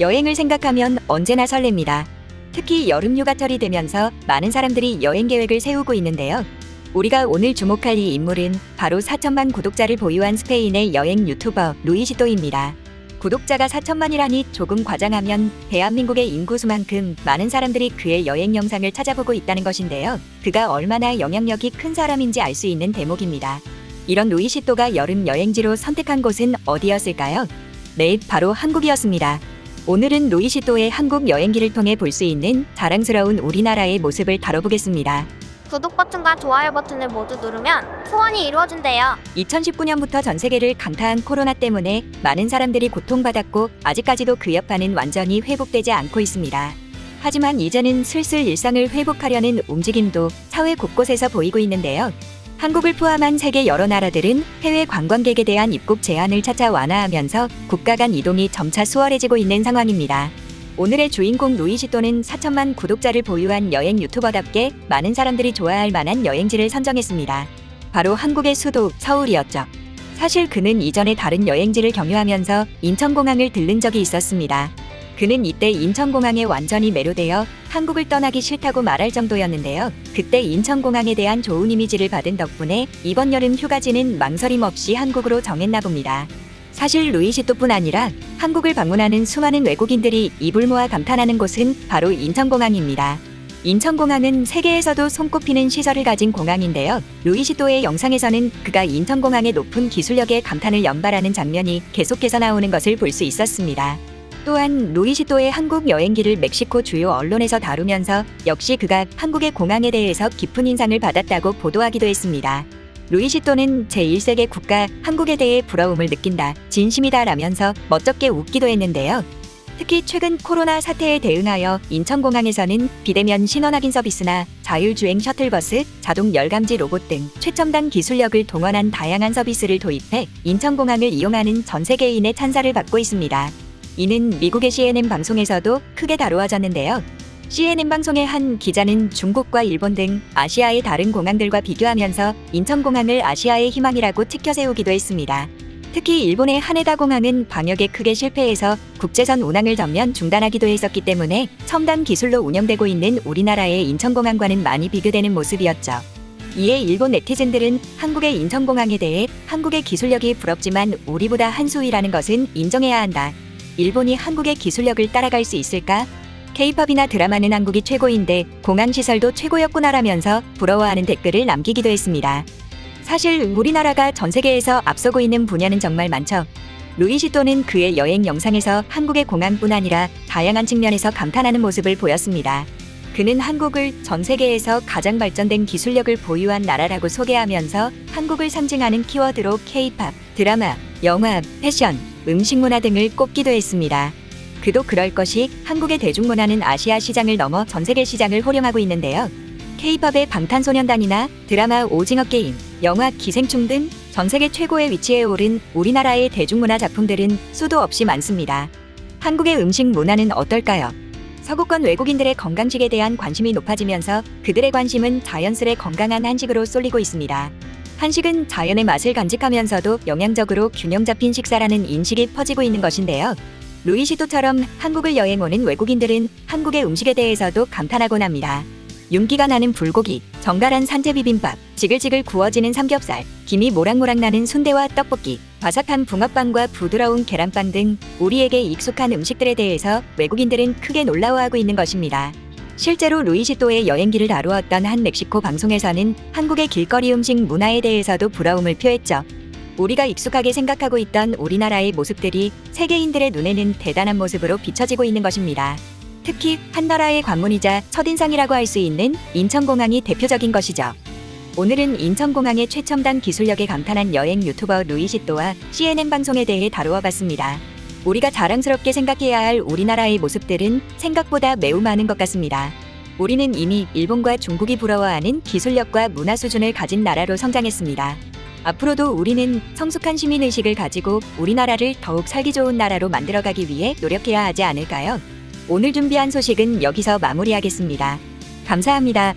여행을 생각하면 언제나 설렙니다. 특히 여름 휴가철이 되면서 많은 사람들이 여행 계획을 세우고 있는데요. 우리가 오늘 주목할 이 인물은 바로 4천만 구독자를 보유한 스페인의 여행 유튜버 루이시또입니다. 구독자가 4천만이라니 조금 과장하면 대한민국의 인구수만큼 많은 사람들이 그의 여행 영상을 찾아보고 있다는 것인데요. 그가 얼마나 영향력이 큰 사람인지 알 수 있는 대목입니다. 이런 루이시또가 여름 여행지로 선택한 곳은 어디였을까요? 네, 바로 한국이었습니다. 오늘은 루이시또의 한국 여행기를 통해 볼 수 있는 자랑스러운 우리나라의 모습을 다뤄보겠습니다. 구독 버튼과 좋아요 버튼을 모두 누르면 소원이 이루어진대요. 2019년부터 전 세계를 강타한 코로나 때문에 많은 사람들이 고통받았고 아직까지도 그 여파는 완전히 회복되지 않고 있습니다. 하지만 이제는 슬슬 일상을 회복하려는 움직임도 사회 곳곳에서 보이고 있는데요. 한국을 포함한 세계 여러 나라들은 해외 관광객에 대한 입국 제한을 차차 완화하면서 국가 간 이동이 점차 수월해지고 있는 상황입니다. 오늘의 주인공 루이시또는 4천만 구독자를 보유한 여행 유튜버답게 많은 사람들이 좋아할 만한 여행지를 선정했습니다. 바로 한국의 수도 서울이었죠. 사실 그는 이전에 다른 여행지를 경유하면서 인천공항을 들른 적이 있었습니다. 그는 이때 인천공항에 완전히 매료되어 한국을 떠나기 싫다고 말할 정도였는데요. 그때 인천공항에 대한 좋은 이미지를 받은 덕분에 이번 여름 휴가지는 망설임 없이 한국으로 정했나 봅니다. 사실 루이시또뿐 아니라 한국을 방문하는 수많은 외국인들이 입을 모아 감탄하는 곳은 바로 인천공항입니다. 인천공항은 세계에서도 손꼽히는 시설을 가진 공항인데요. 루이시또의 영상에서는 그가 인천공항의 높은 기술력에 감탄을 연발하는 장면이 계속해서 나오는 것을 볼 수 있었습니다. 또한 루이시또의 한국 여행기를 멕시코 주요 언론에서 다루면서 역시 그가 한국의 공항에 대해서 깊은 인상을 받았다고 보도하기도 했습니다. 루이시또는 제1세계 국가 한국에 대해 부러움을 느낀다, 진심이다라면서 멋쩍게 웃기도 했는데요. 특히 최근 코로나 사태에 대응하여 인천공항에서는 비대면 신원 확인 서비스나 자율주행 셔틀버스, 자동 열감지 로봇 등 최첨단 기술력을 동원한 다양한 서비스를 도입해 인천공항을 이용하는 전 세계인의 찬사를 받고 있습니다. 이는 미국의 CNN 방송에서도 크게 다루어졌는데요. CNN 방송의 한 기자는 중국과 일본 등 아시아의 다른 공항들과 비교하면서 인천공항을 아시아의 희망이라고 치켜세우기도 했습니다. 특히 일본의 하네다 공항은 방역에 크게 실패해서 국제선 운항을 전면 중단하기도 했었기 때문에 첨단 기술로 운영되고 있는 우리나라의 인천공항과는 많이 비교되는 모습이었죠. 이에 일본 네티즌들은 한국의 인천공항에 대해 한국의 기술력이 부럽지만 우리보다 한 수위라는 것은 인정해야 한다. 일본이 한국의 기술력을 따라갈 수 있을까? K-팝이나 드라마는 한국이 최고인데 공항시설도 최고였구나라면서 부러워하는 댓글을 남기기도 했습니다. 사실 우리나라가 전 세계에서 앞서고 있는 분야는 정말 많죠. 루이시또는 그의 여행 영상에서 한국의 공항뿐 아니라 다양한 측면에서 감탄하는 모습을 보였습니다. 그는 한국을 전 세계에서 가장 발전된 기술력을 보유한 나라라고 소개하면서 한국을 상징하는 키워드로 K-팝, 드라마, 영화, 패션, 음식 문화 등을 꼽기도 했습니다. 그도 그럴 것이 한국의 대중문화는 아시아 시장을 넘어 전 세계 시장을 호령하고 있는데요. K-팝의 방탄소년단이나 드라마 오징어 게임, 영화 기생충 등 전 세계 최고의 위치에 오른 우리나라의 대중문화 작품들은 수도 없이 많습니다. 한국의 음식 문화는 어떨까요? 서구권 외국인들의 건강식에 대한 관심이 높아지면서 그들의 관심은 자연스레 건강한 한식으로 쏠리고 있습니다. 한식은 자연의 맛을 간직하면서도 영양적으로 균형 잡힌 식사라는 인식이 퍼지고 있는 것인데요. 루이시또처럼 한국을 여행 오는 외국인들은 한국의 음식에 대해서도 감탄하곤 합니다. 윤기가 나는 불고기, 정갈한 산채 비빔밥, 지글지글 구워지는 삼겹살, 김이 모락모락 나는 순대와 떡볶이, 바삭한 붕어빵과 부드러운 계란빵 등 우리에게 익숙한 음식들에 대해서 외국인들은 크게 놀라워하고 있는 것입니다. 실제로 루이시또의 여행기를 다루었던 한 멕시코 방송에서는 한국의 길거리 음식 문화에 대해서도 부러움을 표했죠. 우리가 익숙하게 생각하고 있던 우리나라의 모습들이 세계인들의 눈에는 대단한 모습으로 비춰지고 있는 것입니다. 특히 한 나라의 관문이자 첫인상이라고 할 수 있는 인천공항이 대표적인 것이죠. 오늘은 인천공항의 최첨단 기술력에 감탄한 여행 유튜버 루이시또와 CNN 방송에 대해 다루어 봤습니다. 우리가 자랑스럽게 생각해야 할 우리나라의 모습들은 생각보다 매우 많은 것 같습니다. 우리는 이미 일본과 중국이 부러워하는 기술력과 문화 수준을 가진 나라로 성장했습니다. 앞으로도 우리는 성숙한 시민의식을 가지고 우리나라를 더욱 살기 좋은 나라로 만들어가기 위해 노력해야 하지 않을까요? 오늘 준비한 소식은 여기서 마무리하겠습니다. 감사합니다.